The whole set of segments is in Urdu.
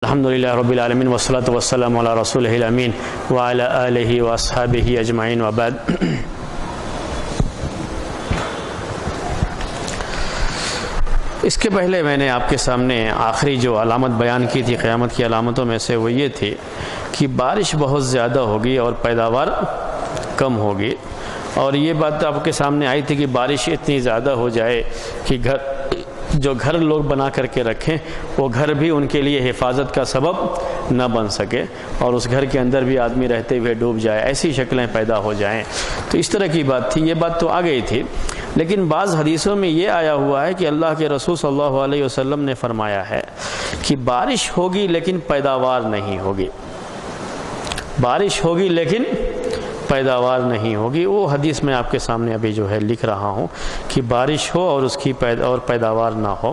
الحمدللہ رب العالمین والصلاة والسلام علی رسولہ الامین وعلی آلہ واصحابہ اجمعین وبعد۔ اس کے پہلے میں نے آپ کے سامنے آخری جو علامت بیان کی تھی قیامت کی علامتوں میں سے وہ یہ تھی کہ بارش بہت زیادہ ہوگی اور پیداوار کم ہوگی، اور یہ بات آپ کے سامنے آئی تھی کہ بارش اتنی زیادہ ہو جائے کہ جو گھر لوگ بنا کر کے رکھیں وہ گھر بھی ان کے لیے حفاظت کا سبب نہ بن سکے، اور اس گھر کے اندر بھی آدمی رہتے ہوئے ڈوب جائے، ایسی شکلیں پیدا ہو جائیں۔ تو اس طرح کی بات تھی، یہ بات تو آ گئی تھی، لیکن بعض حدیثوں میں یہ آیا ہوا ہے کہ اللہ کے رسول صلی اللہ علیہ وسلم نے فرمایا ہے کہ بارش ہوگی لیکن پیداوار نہیں ہوگی، بارش ہوگی لیکن پیداوار نہیں ہوگی۔ وہ حدیث میں آپ کے سامنے ابھی جو ہے لکھ رہا ہوں کہ بارش ہو اور اس کی پیداوار نہ ہو۔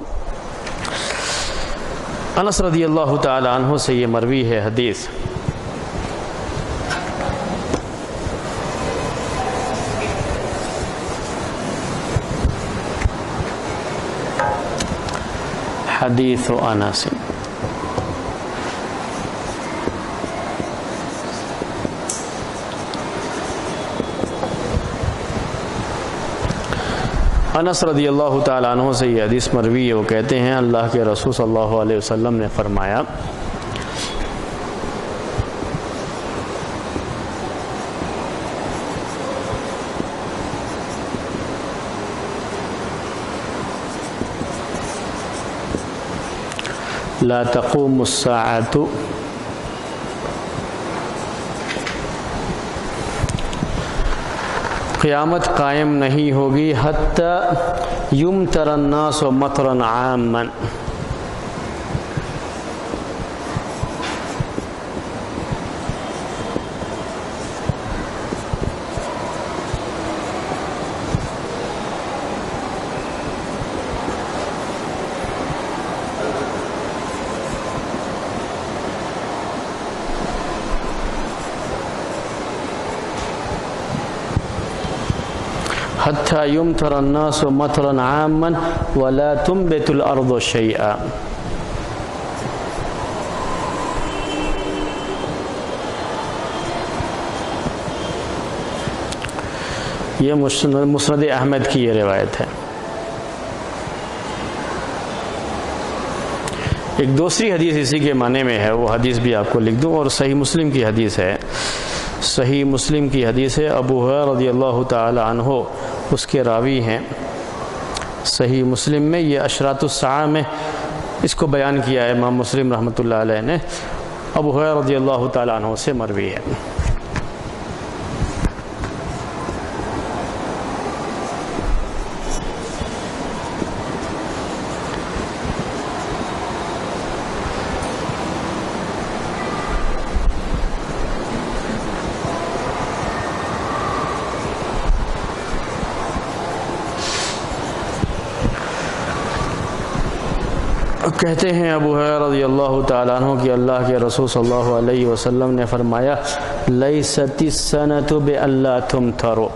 انس رضی اللہ تعالی عنہ سے یہ مروی ہے حدیث، حدیث انس۔ انس رضی اللہ تعالیٰ عنہ سے یہ حدیث مروی ہے، وہ کہتے ہیں اللہ کے رسول صلی اللہ علیہ وسلم نے فرمایا لا تقوم الساعة قیامت قائم نہیں ہوگی حتی یمطر الناس مطرا عاما، حتى يمطر الناس مطرا عاما ولا تنبت الارض شيئا۔ یہ مسند احمد کی یہ روایت ہے۔ ایک دوسری حدیث اسی کے معنی میں ہے، وہ حدیث بھی آپ کو لکھ دوں، اور صحیح مسلم کی حدیث ہے، صحیح مسلم کی حدیث ہے، ابو ہریرہ رضی اللہ تعالی عنہ اس کے راوی ہیں۔ صحیح مسلم میں یہ اشراط الساعہ میں اس کو بیان کیا ہے امام مسلم رحمۃ اللہ علیہ نے، ابو ہریرہ رضی اللہ تعالیٰ عنہ سے مروی ہے۔ کہتے ہیں ابو ہریرہ رضی اللہ تعالیٰ عنہ کہ اللہ کے رسول صلی اللہ علیہ وسلم نے فرمایا لیست السنۃ بألا تمطروا،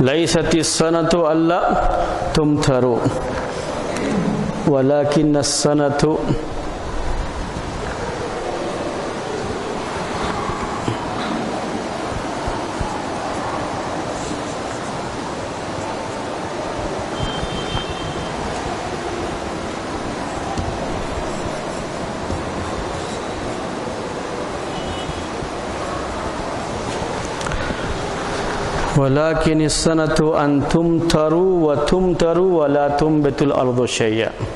لیست السنۃ الا تمطروا ولکن السنۃ وَلَكِنِ السَّنَةُ أَن تُمْطَرُوا وَتُمْطَرُوا وَلَا تُنبِتُ الْأَرْضُ شَيْئًا۔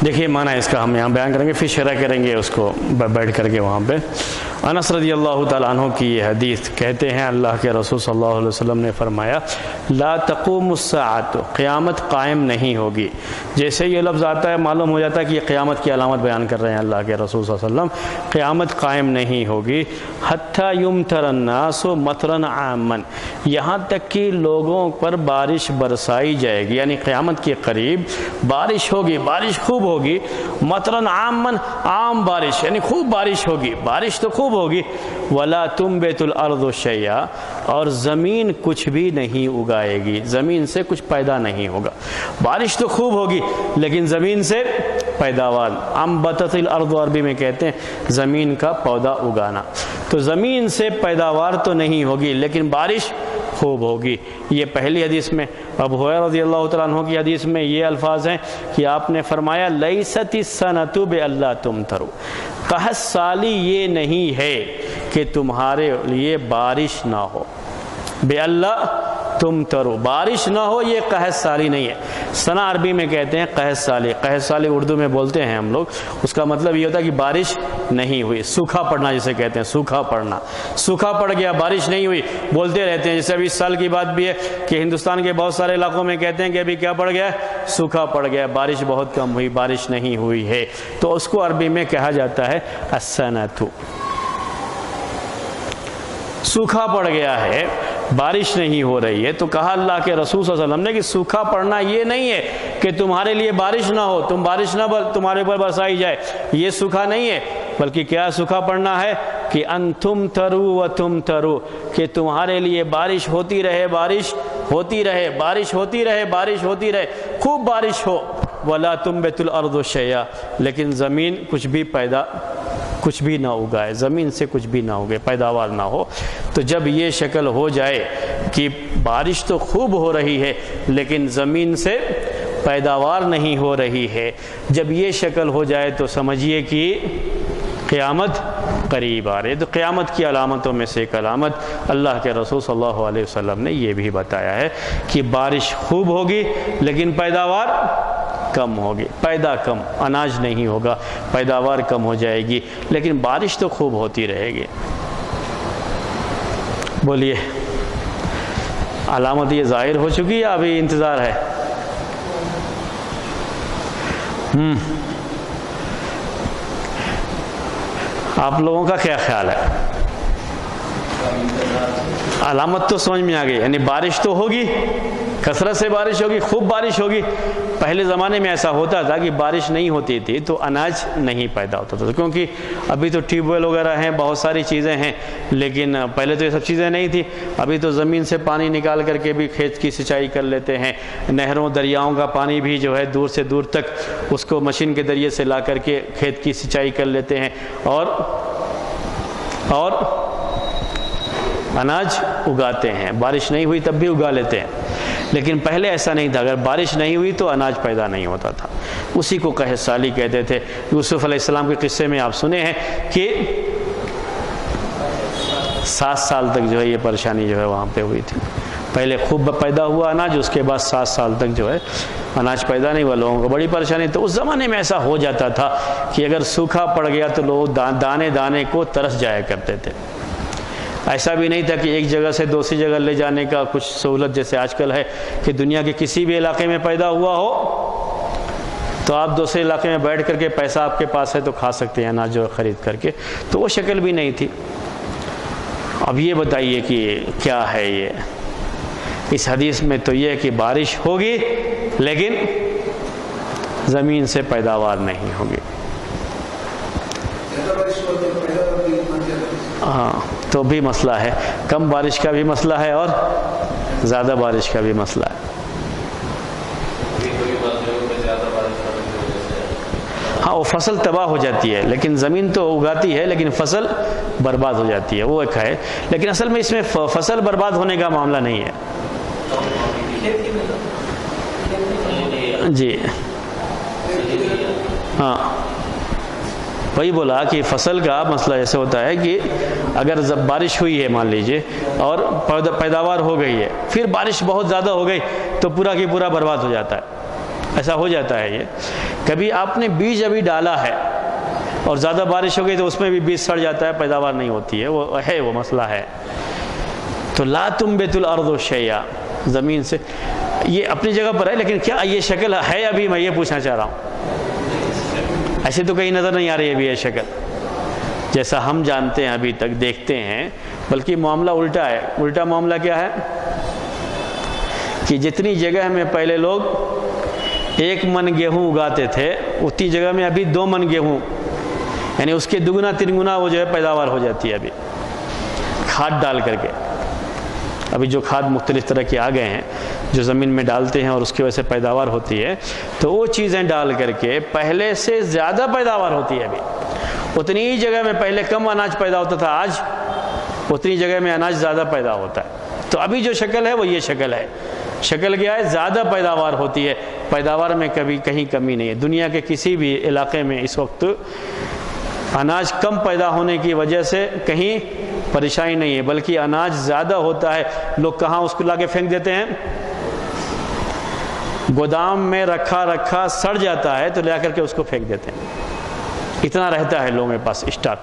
دیکھیے معنی اس کا ہم یہاں بیان کریں گے، پھر شرح کریں گے اس کو بیٹھ کر کے وہاں پہ۔ انس رضی اللہ تعالیٰ عنہ کی یہ حدیث کہتے ہیں اللہ کے رسول صلی اللہ علیہ وسلم نے فرمایا لا تقوم الساعۃ، قیامت قائم نہیں ہوگی۔ جیسے یہ لفظ آتا ہے معلوم ہو جاتا ہے کہ یہ قیامت کی علامت بیان کر رہے ہیں اللہ کے رسول صلی اللہ علیہ وسلم۔ قیامت قائم نہیں ہوگی حتی یمطر الناس مطرا عاما، یہاں تک کہ لوگوں پر بارش برسائی جائے گی، یعنی قیامت کے قریب بارش ہوگی، بارش خوب ہوگی، مطرا عاما، عام بارش یعنی خوب بارش ہوگی، بارش تو خوب ہوگی، ولا تنبت الارض شیئا، اور زمین کچھ بھی نہیں اگائے گی، زمین سے کچھ پیدا نہیں ہوگا۔ بارش تو خوب ہوگی لیکن زمین سے پیداوار، انبتت الارض عربی میں کہتے ہیں زمین کا پودا اگانا، تو زمین سے پیداوار تو نہیں ہوگی لیکن بارش خوب ہوگی۔ یہ پہلی حدیث میں۔ ابو ہریرہ رضی اللہ تعالیٰ عنہ کی حدیث میں یہ الفاظ ہیں کہ آپ نے فرمایا لیست السنۃ بألا تمطروا، قحط سالی یہ نہیں ہے کہ تمہارے لیے بارش نہ ہو، بألا تمطروا، بارش نہ ہو، یہ قحط سالی نہیں ہے۔ سنا عربی میں کہتے ہیں قحط سالی، قحط سالی اردو میں بولتے ہیں ہم لوگ، اس کا مطلب یہ ہوتا ہے کہ بارش نہیں ہوئی، سوکھا پڑنا جسے کہتے ہیں، سوکھا پڑنا، سوکھا پڑ گیا، بارش نہیں ہوئی، بولتے رہتے ہیں۔ جیسے ابھی اس سال کی بات بھی ہے کہ ہندوستان کے بہت سارے علاقوں میں کہتے ہیں کہ ابھی کیا پڑ گیا، سوکھا پڑ گیا، بارش بہت کم ہوئی، بارش نہیں ہوئی ہے، تو اس کو عربی میں کہا جاتا ہے السنۃ، سوکھا پڑ گیا ہے، بارش نہیں ہو رہی ہے۔ تو کہا اللہ کے رسول صلی اللہ علیہ وسلم نے کہ سوکھا پڑنا یہ نہیں ہے کہ تمہارے لیے بارش نہ ہو، تم بارش نہ تمہارے اوپر برسائی جائے، یہ سوکھا نہیں ہے، بلکہ کیا سوکھا پڑنا ہے کہ انتم ترو و تم ترو، کہ تمہارے لیے بارش ہوتی رہے، بارش ہوتی رہے، بارش ہوتی رہے، بارش ہوتی رہے، خوب بارش ہو، ولا تنبت الارض شیئا، لیکن زمین کچھ بھی نہ اگائے، زمین سے کچھ بھی نہ اگے، پیداوار نہ ہو۔ تو جب یہ شکل ہو جائے کہ بارش تو خوب ہو رہی ہے لیکن زمین سے پیداوار نہیں ہو رہی ہے، جب یہ شکل ہو جائے تو سمجھیے کہ قیامت قریب آ رہی ہے۔ تو قیامت کی علامتوں میں سے ایک علامت اللہ کے رسول صلی اللہ علیہ وسلم نے یہ بھی بتایا ہے کہ بارش خوب ہوگی لیکن پیداوار کم ہوگی، پیدا کم، اناج نہیں ہوگا، پیداوار کم ہو جائے گی، لیکن بارش تو خوب ہوتی رہے گی۔ بولیے، علامت یہ ظاہر ہو چکی یا ابھی انتظار ہے؟ آپ لوگوں کا کیا خیال ہے؟ علامت تو سمجھ میں آ گئی، یعنی بارش تو ہوگی، کثرت سے بارش ہوگی، خوب بارش ہوگی۔ پہلے زمانے میں ایسا ہوتا تھا کہ بارش نہیں ہوتی تھی تو اناج نہیں پیدا ہوتا تھا، کیونکہ ابھی تو ٹیوب ویل وغیرہ ہیں، بہت ساری چیزیں ہیں، لیکن پہلے تو یہ سب چیزیں نہیں تھی۔ ابھی تو زمین سے پانی نکال کر کے بھی کھیت کی سینچائی کر لیتے ہیں، نہروں دریاؤں کا پانی بھی جو ہے دور سے دور تک اس کو مشین کے ذریعے سے لا کر کے کھیت کی سینچائی کر لیتے ہیں اور اناج اگاتے ہیں، بارش نہیں ہوئی تب بھی اگا لیتے ہیں۔ لیکن پہلے ایسا نہیں تھا، اگر بارش نہیں ہوئی تو اناج پیدا نہیں ہوتا تھا، اسی کو قحط سالی کہتے تھے۔ یوسف علیہ السلام کے قصے میں آپ سنے ہیں کہ 7 سال تک جو ہے یہ پریشانی جو ہے وہاں پہ ہوئی تھی، پہلے خوب پیدا ہوا اناج، اس کے بعد 7 سال تک جو ہے اناج پیدا نہیں ہوا، لوگوں کو بڑی پریشانی۔ تو اس زمانے میں ایسا ہو جاتا تھا کہ اگر سوکھا پڑ گیا تو لوگ دانے دانے کو ترس جایا کرتے تھے۔ ایسا بھی نہیں تھا کہ ایک جگہ سے دوسری جگہ لے جانے کا کچھ سہولت جیسے آج کل ہے کہ دنیا کے کسی بھی علاقے میں پیدا ہوا ہو تو آپ دوسرے علاقے میں بیٹھ کر کے پیسہ آپ کے پاس ہے تو کھا سکتے ہیں اناج جو خرید کر کے، تو وہ شکل بھی نہیں تھی۔ اب یہ بتائیے کہ کیا ہے یہ؟ اس حدیث میں تو یہ ہے کہ بارش ہوگی لیکن زمین سے پیداوار نہیں ہوگی۔ ہاں، تو بھی مسئلہ ہے، کم بارش کا بھی مسئلہ ہے اور زیادہ بارش کا بھی مسئلہ ہے۔ ہاں، وہ فصل تباہ ہو جاتی ہے، لیکن زمین تو اگاتی ہے لیکن فصل برباد ہو جاتی ہے، وہ ایک ہے۔ لیکن اصل میں اس میں فصل برباد ہونے کا معاملہ نہیں ہے۔ جی ہاں، وہی بولا کہ فصل کا مسئلہ ایسے ہوتا ہے کہ اگر جب بارش ہوئی ہے مان لیجئے اور پیداوار ہو گئی ہے، پھر بارش بہت زیادہ ہو گئی تو پورا کی پورا برباد ہو جاتا ہے، ایسا ہو جاتا ہے۔ یہ کبھی آپ نے بیج ابھی ڈالا ہے اور زیادہ بارش ہو گئی تو اس میں بھی بیج سڑ جاتا ہے، پیداوار نہیں ہوتی ہے، وہ مسئلہ ہے۔ تو لا تنبت الارض شیئا، زمین سے یہ اپنی جگہ پر ہے، لیکن کیا یہ شکل ہے ابھی؟ میں یہ پوچھنا چاہ رہا ہوں۔ ایسے تو کہیں نظر نہیں آ رہی ابھی یہ شکل جیسا ہم جانتے ہیں ابھی تک دیکھتے ہیں، بلکہ معاملہ الٹا ہے۔ الٹا معاملہ کیا ہے کہ جتنی جگہ میں پہلے لوگ 1 من گیہوں اگاتے تھے، اتنی جگہ میں ابھی 2 من گیہوں، یعنی اس کے 2 3 گنا وہ جو ہے پیداوار ہو جاتی ہے ابھی، کھاد ڈال کر کے۔ ابھی جو کھاد مختلف طرح کے آ گئے ہیں جو زمین میں ڈالتے ہیں اور اس کی وجہ سے پیداوار ہوتی ہے، تو وہ چیزیں ڈال کر کے پہلے سے زیادہ پیداوار ہوتی ہے ابھی۔ اتنی ہی جگہ میں پہلے کم اناج پیدا ہوتا تھا، آج اتنی جگہ میں اناج زیادہ پیدا ہوتا ہے۔ تو ابھی جو شکل ہے وہ یہ شکل ہے۔ شکل کیا ہے؟ زیادہ پیداوار ہوتی ہے، پیداوار میں کبھی کہیں کمی نہیں ہے۔ دنیا کے کسی بھی علاقے میں اس وقت اناج کم پیدا ہونے کی وجہ سے کہیں پریشانی نہیں ہے، بلکہ اناج زیادہ ہوتا ہے۔ لوگ کہاں اس کو لا کے پھینک دیتے ہیں؟ گودام میں رکھا سڑ جاتا ہے تو لے کر کے اس کو پھینک دیتے ہیں، اتنا رہتا ہے لوگوں کے پاس اسٹاک۔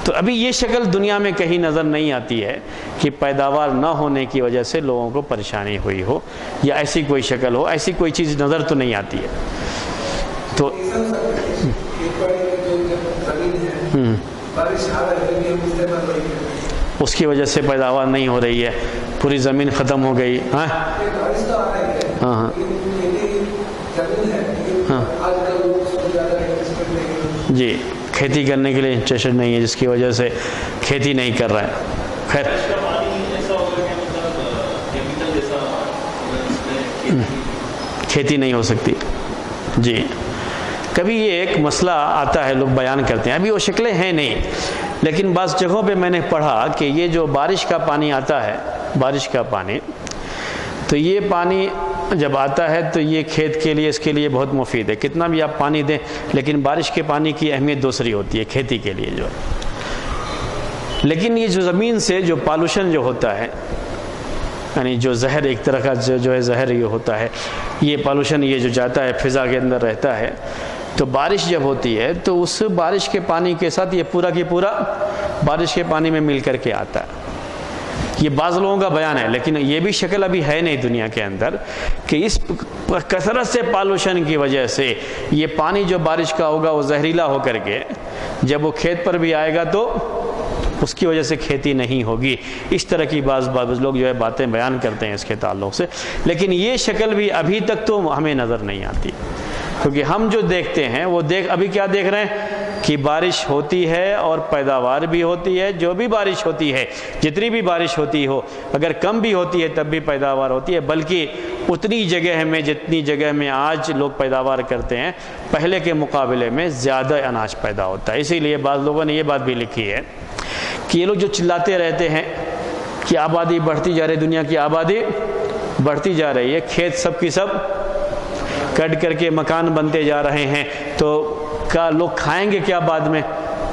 تو ابھی یہ شکل دنیا میں کہیں نظر نہیں آتی ہے کہ پیداوار نہ ہونے کی وجہ سے لوگوں کو پریشانی ہوئی ہو، یا ایسی کوئی شکل ہو، ایسی کوئی چیز نظر تو نہیں آتی ہے۔ تو اس کی وجہ سے پیداوار نہیں ہو رہی ہے، پوری زمین ختم ہو گئی۔ ہاں ہاں ہاں جی، کھیتی کرنے کے لیے انٹرسٹڈ نہیں ہے، جس کی وجہ سے کھیتی نہیں کر رہا ہے۔ خیر، کھیتی نہیں ہو سکتی۔ جی، کبھی یہ ایک مسئلہ آتا ہے، لوگ بیان کرتے ہیں، ابھی وہ شکلیں ہیں نہیں، لیکن بعض جگہوں پہ میں نے پڑھا کہ یہ جو بارش کا پانی آتا ہے، بارش کا پانی، تو یہ پانی جب آتا ہے تو یہ کھیت کے لیے، اس کے لیے بہت مفید ہے۔ کتنا بھی آپ پانی دیں، لیکن بارش کے پانی کی اہمیت دوسری ہوتی ہے کھیتی کے لیے جو ہے۔ لیکن یہ جو زمین سے جو پالوشن جو ہوتا ہے، یعنی جو زہر، ایک طرح کا جو ہے زہر یہ ہوتا ہے، یہ پالوشن یہ جو جاتا ہے فضا کے اندر رہتا ہے، تو بارش جب ہوتی ہے تو اس بارش کے پانی کے ساتھ یہ پورا کی پورا بارش کے پانی میں مل کر کے آتا ہے۔ یہ بعض لوگوں کا بیان ہے، لیکن یہ بھی شکل ابھی ہے نہیں دنیا کے اندر کہ اس کثرت سے پالوشن کی وجہ سے یہ پانی جو بارش کا ہوگا وہ زہریلا ہو کر کے جب وہ کھیت پر بھی آئے گا تو اس کی وجہ سے کھیتی نہیں ہوگی۔ اس طرح کی بعض لوگ جو ہے باتیں بیان کرتے ہیں اس کے تعلق سے، لیکن یہ شکل بھی ابھی تک تو ہمیں نظر نہیں آتی، کیونکہ ہم جو دیکھتے ہیں وہ ابھی کیا دیکھ رہے ہیں کہ بارش ہوتی ہے اور پیداوار بھی ہوتی ہے۔ جو بھی بارش ہوتی ہے، جتنی بھی بارش ہوتی ہو، اگر کم بھی ہوتی ہے تب بھی پیداوار ہوتی ہے، بلکہ اتنی جگہ میں جتنی جگہ میں آج لوگ پیداوار کرتے ہیں پہلے کے مقابلے میں زیادہ اناج پیدا ہوتا ہے۔ اسی لیے بعض لوگوں نے یہ بات بھی لکھی ہے کہ یہ لوگ جو چلاتے رہتے ہیں کہ آبادی بڑھتی جا رہی ہے، دنیا کی آبادی بڑھتی جا رہی ہے، کھیت سب کی سب کٹ کر کے مکان بنتے جا رہے ہیں، تو کیا لوگ کھائیں گے کیا بعد میں،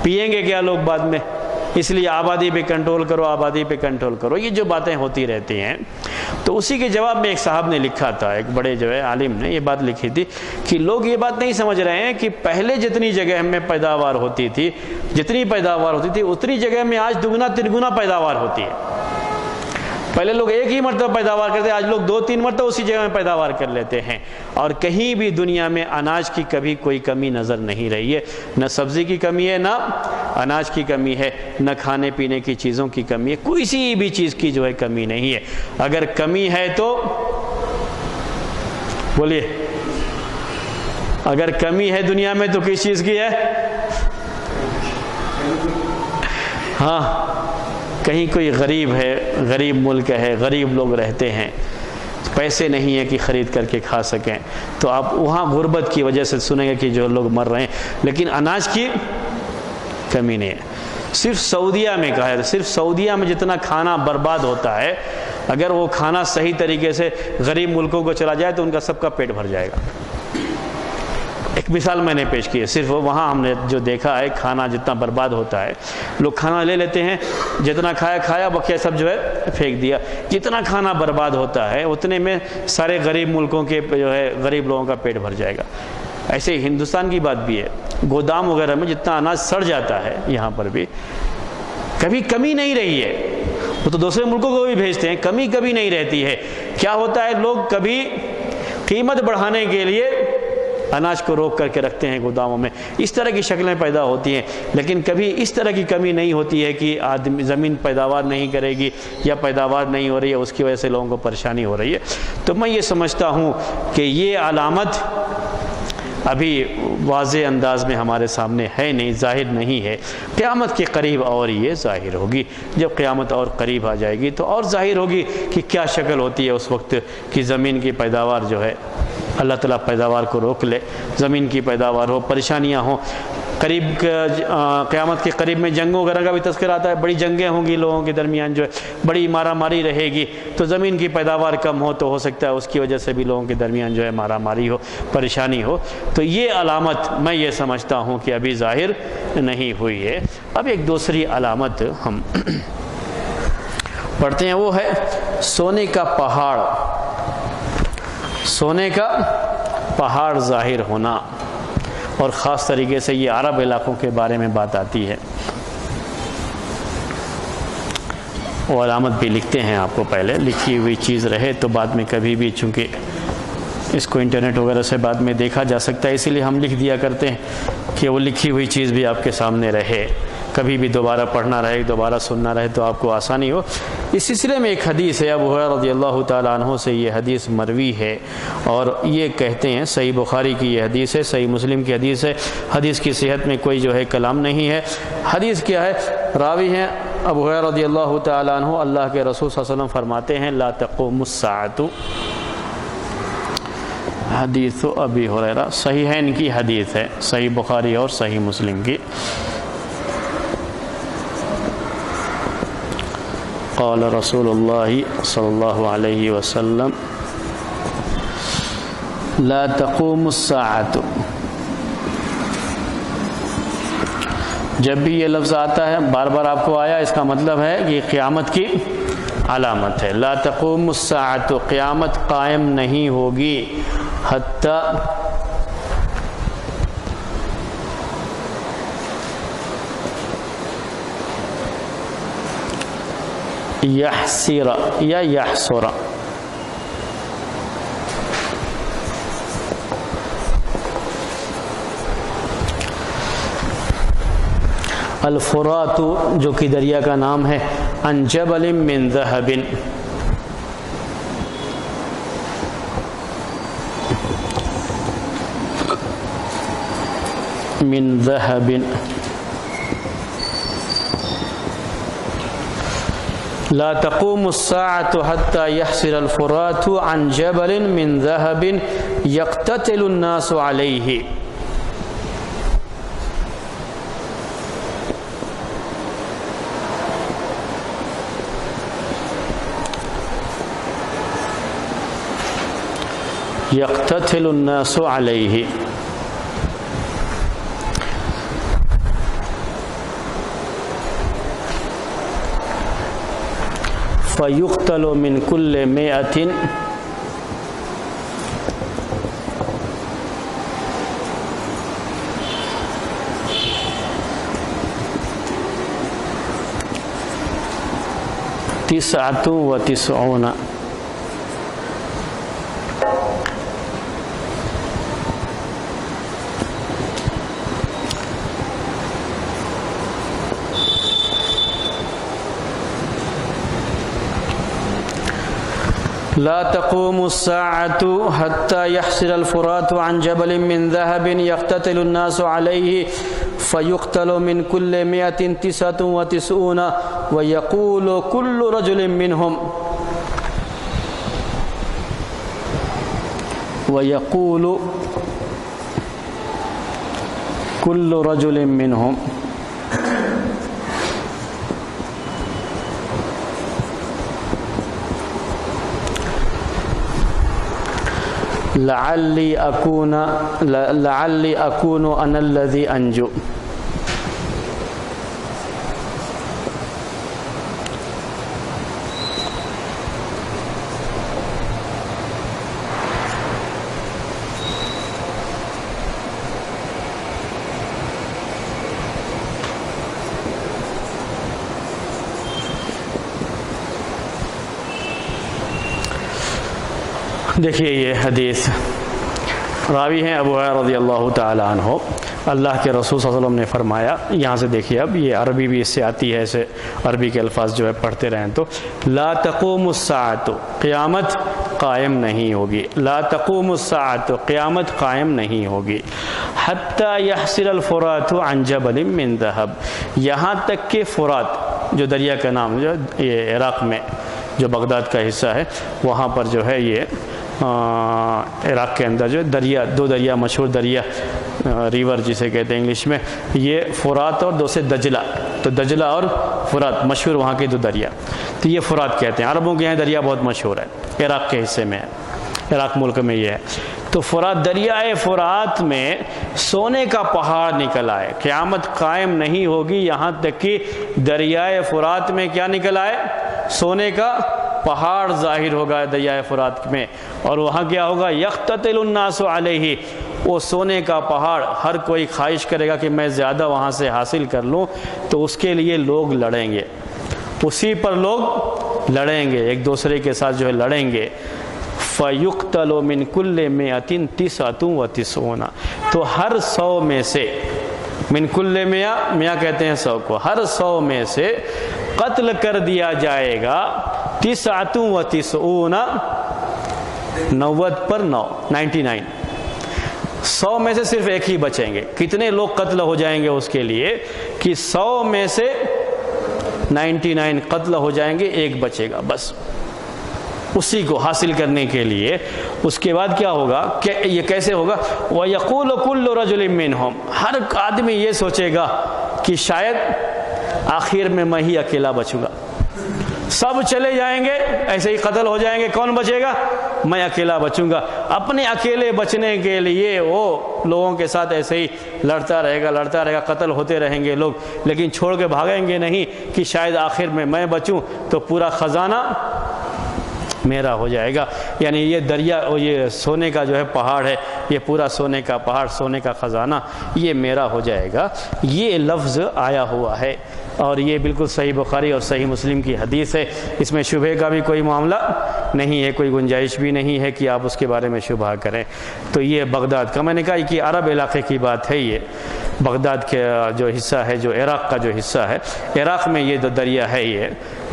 پیئیں گے کیا لوگ بعد میں، اس لیے آبادی پہ کنٹرول کرو، آبادی پہ کنٹرول کرو، یہ جو باتیں ہوتی رہتی ہیں۔ تو اسی کے جواب میں ایک صاحب نے لکھا تھا، ایک بڑے جو ہے عالم نے یہ بات لکھی تھی کہ لوگ یہ بات نہیں سمجھ رہے ہیں کہ پہلے جتنی جگہ میں پیداوار ہوتی تھی، جتنی پیداوار ہوتی تھی اتنی جگہ میں آج 2 3 گنا پیداوار ہوتی ہے۔ پہلے لوگ ایک ہی مرتبہ پیداوار کرتے، آج لوگ 2 3 مرتبہ اسی جگہ میں پیداوار کر لیتے ہیں، اور کہیں بھی دنیا میں اناج کی کبھی کوئی کمی نظر نہیں رہی ہے، نہ سبزی کی کمی ہے، نہ اناج کی کمی ہے، نہ کھانے پینے کی چیزوں کی کمی ہے، کوئی سی بھی چیز کی جو ہے کمی نہیں ہے۔ اگر کمی ہے تو بولیے، اگر کمی ہے دنیا میں تو کس چیز کی ہے؟ ہاں، کہیں کوئی غریب ہے، غریب ملک ہے، غریب لوگ رہتے ہیں، پیسے نہیں ہیں کہ خرید کر کے کھا سکیں، تو آپ وہاں غربت کی وجہ سے سنیں گے کہ جو لوگ مر رہے ہیں، لیکن اناج کی کمی نہیں ہے۔ صرف سعودیہ میں کہا ہے، صرف سعودیہ میں جتنا کھانا برباد ہوتا ہے، اگر وہ کھانا صحیح طریقے سے غریب ملکوں کو چلا جائے تو ان کا سب کا پیٹ بھر جائے گا۔ ایک مثال میں نے پیش کی ہے، صرف وہاں ہم نے جو دیکھا ہے کھانا جتنا برباد ہوتا ہے، لوگ کھانا لے لیتے ہیں، جتنا کھایا بقیہ سب جو ہے پھینک دیا، جتنا کھانا برباد ہوتا ہے اتنے میں سارے غریب ملکوں کے جو ہے غریب لوگوں کا پیٹ بھر جائے گا۔ ایسے ہی ہندوستان کی بات بھی ہے، گودام وغیرہ میں جتنا اناج سڑ جاتا ہے یہاں پر بھی کبھی کمی نہیں رہی ہے. وہ تو دوسرے ملکوں کو بھی بھیجتے ہیں, کمی کبھی نہیں رہتی ہے. کیا ہوتا ہے, لوگ کبھی قیمت بڑھانے کے لیے اناج کو روک کر کے رکھتے ہیں گوداموں میں, اس طرح کی شکلیں پیدا ہوتی ہیں, لیکن کبھی اس طرح کی کمی نہیں ہوتی ہے کہ زمین پیداوار نہیں کرے گی یا پیداوار نہیں ہو رہی ہے, اس کی وجہ سے لوگوں کو پریشانی ہو رہی ہے. تو میں یہ سمجھتا ہوں کہ یہ علامت ابھی واضح انداز میں ہمارے سامنے ہے نہیں, ظاہر نہیں ہے. قیامت کے قریب اور یہ ظاہر ہوگی. جب قیامت اور قریب آ جائے گی تو اور ظاہر ہوگی کہ کیا شکل ہوتی ہے اس وقت کہ زمین کی پیداوار جو ہے اللہ تعالیٰ پیداوار کو روک لے, زمین کی پیداوار ہو, پریشانیاں ہوں. قریب قیامت کے قریب میں جنگوں وغیرہ کا بھی تذکر آتا ہے, بڑی جنگیں ہوں گی لوگوں کے درمیان, جو ہے بڑی مارا ماری رہے گی, تو زمین کی پیداوار کم ہو تو ہو سکتا ہے اس کی وجہ سے بھی لوگوں کے درمیان جو ہے مارا ماری ہو, پریشانی ہو. تو یہ علامت میں یہ سمجھتا ہوں کہ ابھی ظاہر نہیں ہوئی ہے. اب ایک دوسری علامت ہم پڑھتے ہیں, وہ ہے سونے کا پہاڑ. سونے کا پہاڑ ظاہر ہونا, اور خاص طریقے سے یہ عرب علاقوں کے بارے میں بات آتی ہے. وہ علامت بھی لکھتے ہیں آپ کو, پہلے لکھی ہوئی چیز رہے تو بعد میں کبھی بھی, چونکہ اس کو انٹرنیٹ وغیرہ سے بعد میں دیکھا جا سکتا ہے, اسی لیے ہم لکھ دیا کرتے ہیں کہ وہ لکھی ہوئی چیز بھی آپ کے سامنے رہے, کبھی بھی دوبارہ پڑھنا رہے, دوبارہ سننا رہے تو آپ کو آسانی ہو. اس سلسلے میں ایک حدیث ہے, ابو ہریرہ رضی اللہ تعالیٰ عنہ سے یہ حدیث مروی ہے, اور یہ کہتے ہیں صحیح بخاری کی یہ حدیث ہے, صحیح مسلم کی حدیث ہے. حدیث کی صحت میں کوئی جو ہے کلام نہیں ہے. حدیث کیا ہے, راوی ہیں ابو ہریرہ رضی اللہ تعالیٰ عنہ, اللہ کے رسول صلی اللہ علیہ وسلم فرماتے ہیں لا تقوم الساعۃ. حدیث ابی ہریرہ صحیحین کی حدیث ہے, صحیح بخاری اور صحیح مسلم کی. قال رسول اللہ صلی اللہ علیہ وسلم لا تقوم الساعۃ. جب بھی یہ لفظ آتا ہے, بار بار آپ کو آیا, اس کا مطلب ہے کہ قیامت کی علامت ہے. لا تقوم الساعۃ, قیامت قائم نہیں ہوگی, حتی یحسر یا یحسر. الفرات جو کہ دریا کا نام ہے, عن جبل من ذهب, من ذهب. لا تقوم الساعة حتى يحسر الفرات عن جبل من ذهب يقتتل الناس عليه. يقتتل الناس عليه. فَيُقْتَلُ مِنْ كُلِّ مِئَةٍ تِسْعَةٌ وَتِسْعُونَ. لا تقوم الساعة حتى يحسر الفرات عن جبل من ذهب يقتتل الناس عليه فيقتل من كل 199 ويقول كل رجل منهم لعلی اکون انا الذی انجو. دیکھیے یہ حدیث راوی ہیں ابو ہریرہ رضی اللہ تعالی عنہ، اللہ کے رسول صلی اللہ علیہ وسلم نے فرمایا، یہاں سے دیکھیے اب یہ عربی بھی اس سے آتی ہے، ایسے عربی کے الفاظ جو ہے پڑھتے رہیں تو لا تقوم الساعۃ، قیامت قائم نہیں ہوگی، لا تقوم الساعۃ، قیامت قائم نہیں ہوگی، حتی یحصل الفرات عن جبل من ذہب، یہاں تک کہ فرات جو دریا کا نام جو یہ عراق میں جو بغداد کا حصہ ہے وہاں پر جو ہے یہ عراق کے اندر جو دریا، دو دریا مشہور دریا ریور جسے کہتے ہیں انگلش میں، یہ فرات اور دوسرے دجلہ، تو دجلہ اور فرات مشہور وہاں کے دو دریا، تو یہ فرات کہتے ہیں، عربوں کے یہاں دریا بہت مشہور ہے، عراق کے حصے میں ہے، عراق ملک میں یہ ہے، تو فرات، دریائے فرات میں سونے کا پہاڑ نکل آئے، قیامت قائم نہیں ہوگی یہاں تک کہ دریائے فرات میں کیا نکل آئے، سونے کا پہاڑ ظاہر ہوگا دریائے فرات میں، اور وہاں کیا ہوگا، یقتتل الناس علیہ، وہ سونے کا پہاڑ ہر کوئی خواہش کرے گا کہ میں زیادہ وہاں سے حاصل کر لوں، تو اس کے لیے لوگ لڑیں گے، اسی پر لوگ لڑیں گے، ایک دوسرے کے ساتھ جو ہے لڑیں گے، فَيُقْتَلُ مِن كُلِّ مِئَةٍ تِسْعَةٌ وَتِسْعُونَ، تو ہر 100 میں سے، من کل میاں کہتے ہیں 100 کو، ہر 100 میں سے قتل کر دیا جائے گا 99 90 پر 99، 100 میں سے صرف ایک ہی بچیں گے، کتنے لوگ قتل ہو جائیں گے اس کے لیے کہ 100 میں سے 99 قتل ہو جائیں گے، ایک بچے گا بس، اسی کو حاصل کرنے کے لیے۔ اس کے بعد کیا ہوگا کہ یہ کیسے ہوگا، وَيَقُولُ كُلُّ رَجُلٍ مِّنْهُمْ، ہر آدمی یہ سوچے گا کہ شاید آخر میں میں ہی اکیلا بچوں گا، سب چلے جائیں گے، ایسے ہی قتل ہو جائیں گے، کون بچے گا، میں اکیلا بچوں گا۔ اپنے اکیلے بچنے کے لیے وہ لوگوں کے ساتھ ایسے ہی لڑتا رہے گا، قتل ہوتے رہیں گے لوگ، لیکن چھوڑ کے بھاگیں گے نہیں کہ شاید آخر میں بچوں تو پورا خزانہ میرا ہو جائے گا، یعنی یہ دریا، یہ سونے کا جو ہے پہاڑ ہے، یہ پورا سونے کا پہاڑ، سونے کا خزانہ یہ میرا ہو جائے گا، یہ لفظ آیا ہوا ہے، اور یہ بالکل صحیح بخاری اور صحیح مسلم کی حدیث ہے، اس میں شبہ کا بھی کوئی معاملہ نہیں ہے، کوئی گنجائش بھی نہیں ہے کہ آپ اس کے بارے میں شبہ کریں۔ تو یہ بغداد کا، میں نے کہا کہ عرب علاقے کی بات ہے، یہ بغداد کا جو حصہ ہے، جو عراق کا جو حصہ ہے، عراق میں یہ دریا ہے، یہ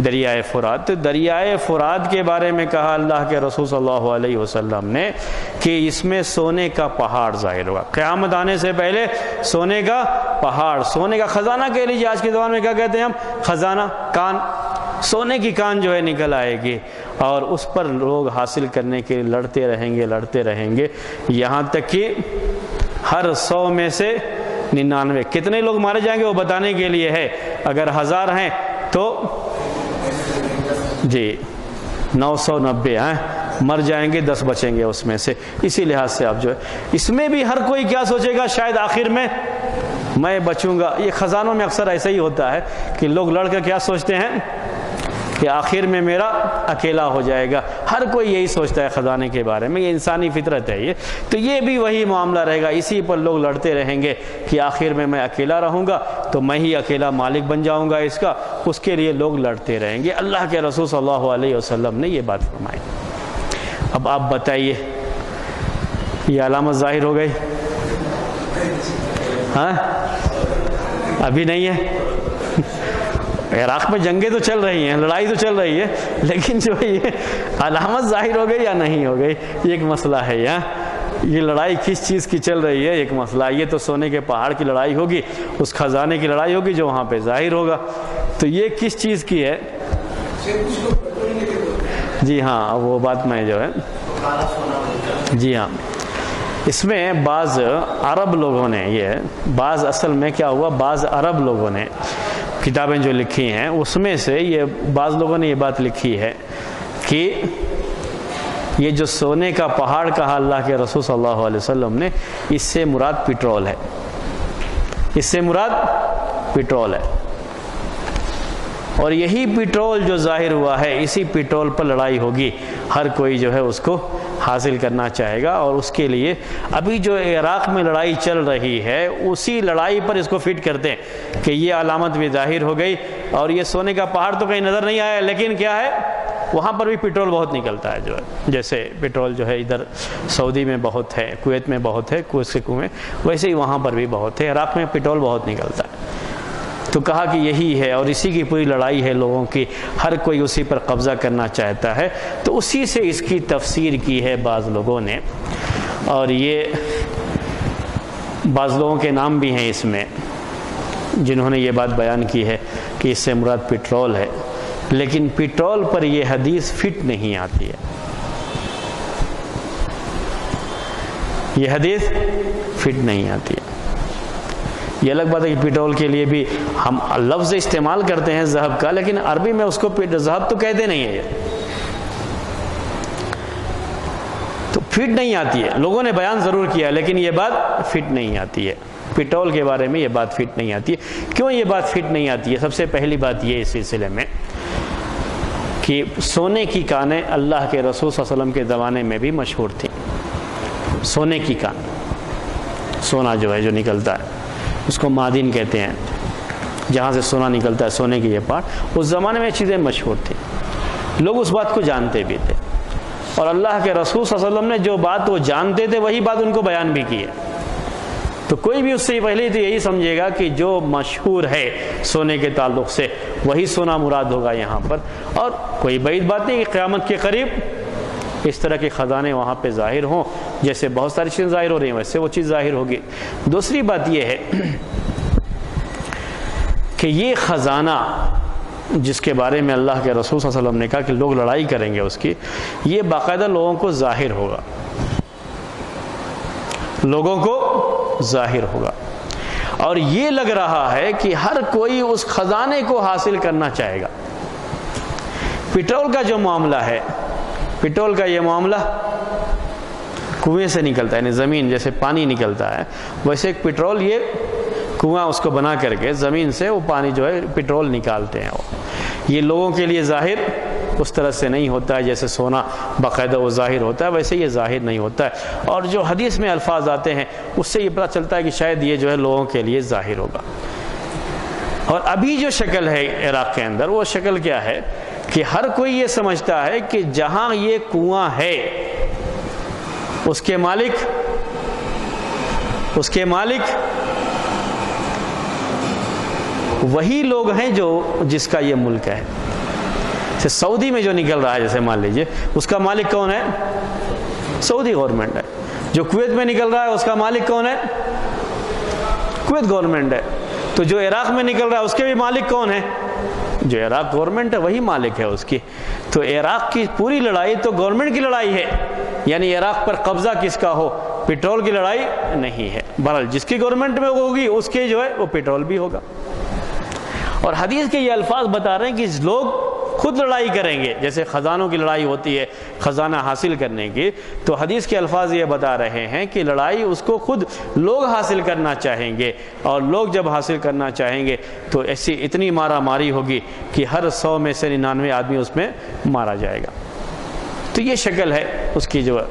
دریائے فرات۔ دریائے فرات کے بارے میں کہا اللہ کے رسول صلی اللہ علیہ وسلم نے کہ اس میں سونے کا پہاڑ ظاہر ہوگا، قیامت آنے سے پہلے سونے کا پہاڑ، سونے کا خزانہ کہہ لیجیے، آج کے زبان میں کیا کہتے ہیں ہم، خزانہ، کان، سونے کی کان جو ہے نکل آئے گی، اور اس پر لوگ حاصل کرنے کے لیے لڑتے رہیں گے، یہاں تک کہ ہر 100 میں سے 99 کتنے لوگ مارے جائیں گے وہ بتانے کے لیے ہے، اگر 1000 ہیں تو جی 990 ہیں، مر جائیں گے 10 بچیں گے اس میں سے، اسی لحاظ سے آپ جو ہے اس میں بھی ہر کوئی کیا سوچے گا، شاید آخر میں بچوں گا۔ یہ خزانوں میں اکثر ایسا ہی ہوتا ہے کہ لوگ لڑ کر کیا سوچتے ہیں کہ آخر میں میرا اکیلا ہو جائے گا، ہر کوئی یہی سوچتا ہے خزانے کے بارے میں، یہ انسانی فطرت ہے یہ، تو یہ بھی وہی معاملہ رہے گا، اسی پر لوگ لڑتے رہیں گے کہ آخر میں اکیلا رہوں گا تو میں ہی اکیلا مالک بن جاؤں گا اس کا، اس کے لیے لوگ لڑتے رہیں گے۔ اللہ کے رسول صلی اللہ علیہ وسلم نے یہ بات فرمائی۔ اب آپ بتائیے یہ علامت ظاہر ہو گئی؟ ہاں ابھی نہیں ہے، عراق میں جنگیں تو چل رہی ہیں، لڑائی تو چل رہی ہے، لیکن جو یہ علامت ظاہر ہو گئی یا نہیں ہو گئی یہ ایک مسئلہ ہے، یہ لڑائی کس چیز کی چل رہی ہے ایک مسئلہ، یہ تو سونے کے پہاڑ کی لڑائی ہوگی، اس خزانے کی لڑائی ہوگی جو وہاں پہ ظاہر ہوگا، تو یہ کس چیز کی ہے؟ جی ہاں وہ بات میں جو ہے، جی ہاں اس میں بعض عرب لوگوں نے بعض اصل میں کیا ہوا، بعض عرب لوگوں نے کتابیں جو لکھی ہیں اس میں سے یہ بعض لوگوں نے یہ بات لکھی ہے کہ یہ جو سونے کا پہاڑ کہا اللہ کے رسول صلی اللہ علیہ وسلم نے، اس سے مراد پیٹرول ہے، اس سے مراد پیٹرول ہے، اور یہی پیٹرول جو ظاہر ہوا ہے اسی پیٹرول پر لڑائی ہوگی، ہر کوئی جو ہے اس کو حاصل کرنا چاہے گا، اور اس کے لیے ابھی جو عراق میں لڑائی چل رہی ہے اسی لڑائی پر اس کو فٹ کرتے ہیں کہ یہ علامت بھی ظاہر ہو گئی، اور یہ سونے کا پہاڑ تو کہیں نظر نہیں آیا، لیکن کیا ہے وہاں پر بھی پیٹرول بہت نکلتا ہے جو ہے، جیسے پیٹرول جو ہے ادھر سعودی میں بہت ہے، کویت میں بہت ہے، کویت کے کنویں، ویسے ہی وہاں پر بھی بہت ہے، عراق میں پیٹرول بہت نکلتا ہے۔ تو کہا کہ یہی ہے اور اسی کی پوری لڑائی ہے لوگوں کی، ہر کوئی اسی پر قبضہ کرنا چاہتا ہے۔ تو اسی سے اس کی تفسیر کی ہے بعض لوگوں نے، اور یہ بعض لوگوں کے نام بھی ہیں اس میں جنہوں نے یہ بات بیان کی ہے کہ اس سے مراد پیٹرول ہے، لیکن پیٹرول پر یہ حدیث فٹ نہیں آتی ہے، یہ حدیث فٹ نہیں آتی ہے۔ یہ الگ بات ہے کہ پیٹرول کے لیے بھی ہم لفظ استعمال کرتے ہیں ذہب کا، لیکن عربی میں اس کو ذہب تو کہتے نہیں ہے، یہ تو فٹ نہیں آتی ہے۔ لوگوں نے بیان ضرور کیا لیکن یہ بات فٹ نہیں آتی ہے، پیٹرول کے بارے میں یہ بات فٹ نہیں آتی ہے۔ کیوں یہ بات فٹ نہیں آتی ہے؟ سب سے پہلی بات یہ اس سلسلے میں کہ سونے کی کانیں اللہ کے رسول صلی اللہ علیہ وسلم کے زمانے میں بھی مشہور تھیں۔ سونے کی کان، سونا جو ہے جو نکلتا ہے اس کو معدن کہتے ہیں، جہاں سے سونا نکلتا ہے، سونے کی یہ پارٹ، اس زمانے میں چیزیں مشہور تھیں، لوگ اس بات کو جانتے بھی تھے، اور اللہ کے رسول صلی اللہ علیہ وسلم نے جو بات وہ جانتے تھے وہی بات ان کو بیان بھی کی ہے۔ تو کوئی بھی اس سے پہلے تو یہی سمجھے گا کہ جو مشہور ہے سونے کے تعلق سے وہی سونا مراد ہوگا یہاں پر، اور کوئی بعید بات نہیں کہ قیامت کے قریب اس طرح کے خزانے وہاں پہ ظاہر ہوں، جیسے بہت ساری چیزیں ظاہر ہو رہی ہیں ویسے وہ چیز ظاہر ہوگی۔ دوسری بات یہ ہے کہ یہ خزانہ جس کے بارے میں اللہ کے رسول صلی اللہ علیہ وسلم نے کہا کہ لوگ لڑائی کریں گے اس کی، یہ باقاعدہ لوگوں کو ظاہر ہوگا، لوگوں کو ظاہر ہوگا، اور یہ لگ رہا ہے کہ ہر کوئی اس خزانے کو حاصل کرنا چاہے گا۔ پیٹرول کا جو معاملہ ہے، پیٹرول کا یہ معاملہ کنویں سے نکلتا ہے، یعنی زمین جیسے پانی نکلتا ہے ویسے ایک پیٹرول، یہ کنواں اس کو بنا کر کے زمین سے وہ پانی جو ہے پیٹرول نکالتے ہیں، یہ لوگوں کے لیے ظاہر اس طرح سے نہیں ہوتا ہے جیسے سونا باقاعدہ وہ ظاہر ہوتا ہے، ویسے یہ ظاہر نہیں ہوتا ہے، اور جو حدیث میں الفاظ آتے ہیں اس سے یہ پتہ چلتا ہے کہ شاید یہ جو ہے لوگوں کے لیے ظاہر ہوگا۔ اور ابھی جو شکل ہے عراق کے اندر، وہ شکل کیا ہے کہ ہر کوئی یہ سمجھتا ہے کہ جہاں یہ کنواں ہے اس کے مالک وہی لوگ ہیں جو جس کا یہ ملک ہے۔ جیسے سعودی میں جو نکل رہا ہے، جیسے مان لیجئے اس کا مالک کون ہے؟ سعودی گورنمنٹ ہے۔ جو کویت میں نکل رہا ہے اس کا مالک کون ہے؟ کویت گورنمنٹ ہے۔ تو جو عراق میں نکل رہا ہے اس کے بھی مالک کون ہے؟ جو عراق گورنمنٹ ہے وہی مالک ہے اس کی۔ تو عراق کی پوری لڑائی تو گورنمنٹ کی لڑائی ہے، یعنی عراق پر قبضہ کس کا ہو، پیٹرول کی لڑائی نہیں ہے۔ بہرحال جس کی گورنمنٹ میں ہوگی اس کے جو ہے وہ پیٹرول بھی ہوگا۔ اور حدیث کے یہ الفاظ بتا رہے ہیں کہ لوگ خود لڑائی کریں گے، جیسے خزانوں کی لڑائی ہوتی ہے خزانہ حاصل کرنے کی، تو حدیث کے الفاظ یہ بتا رہے ہیں کہ لڑائی اس کو خود لوگ حاصل کرنا چاہیں گے، اور لوگ جب حاصل کرنا چاہیں گے تو ایسی اتنی مارا ماری ہوگی کہ ہر 100 میں سے 99 آدمی اس میں مارا جائے گا۔ تو یہ شکل ہے اس کی جو ہے،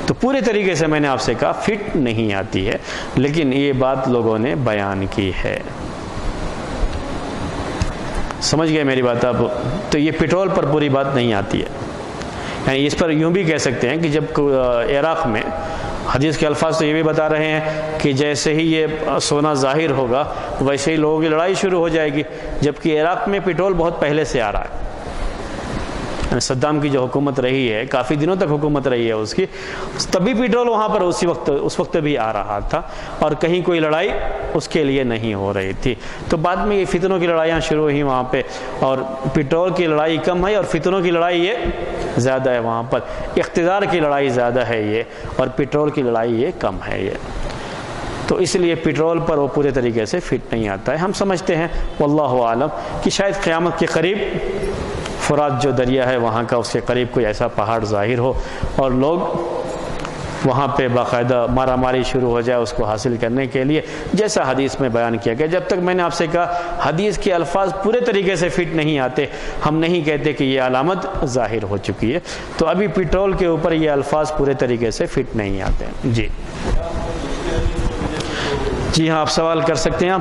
تو پورے طریقے سے میں نے آپ سے کہا فٹ نہیں آتی ہے، لیکن یہ بات لوگوں نے بیان کی ہے۔ سمجھ گئے میری بات آپ؟ تو یہ پیٹرول پر پوری بات نہیں آتی ہے، یعنی اس پر یوں بھی کہہ سکتے ہیں کہ جب عراق میں حدیث کے الفاظ تو یہ بھی بتا رہے ہیں کہ جیسے ہی یہ سونا ظاہر ہوگا ویسے ہی لوگوں کی لڑائی شروع ہو جائے گی، جبکہ عراق میں پیٹرول بہت پہلے سے آ رہا ہے، یعنی صدام کی جو حکومت رہی ہے کافی دنوں تک حکومت رہی ہے اس کی، تبھی پیٹرول وہاں پر اس وقت بھی آ رہا تھا، اور کہیں کوئی لڑائی اس کے لیے نہیں ہو رہی تھی۔ تو بعد میں یہ فتنوں کی لڑائیاں شروع ہوئی وہاں پہ، اور پیٹرول کی لڑائی کم ہے اور فتنوں کی لڑائی یہ زیادہ ہے، وہاں پر اقتدار کی لڑائی زیادہ ہے یہ، اور پیٹرول کی لڑائی یہ کم ہے یہ۔ تو اس لیے پیٹرول پر وہ پورے طریقے سے فٹ نہیں آتا ہے۔ ہم سمجھتے ہیں واللہ عالم کہ شاید قیامت کے قریب فرات جو دریا ہے وہاں کا، اس کے قریب کوئی ایسا پہاڑ ظاہر ہو اور لوگ وہاں پہ باقاعدہ مارا ماری شروع ہو جائے اس کو حاصل کرنے کے لیے، جیسا حدیث میں بیان کیا گیا۔ جب تک میں نے آپ سے کہا حدیث کے الفاظ پورے طریقے سے فٹ نہیں آتے، ہم نہیں کہتے کہ یہ علامت ظاہر ہو چکی ہے۔ تو ابھی پیٹرول کے اوپر یہ الفاظ پورے طریقے سے فٹ نہیں آتے۔ جی ہاں، آپ سوال کر سکتے ہیں آپ۔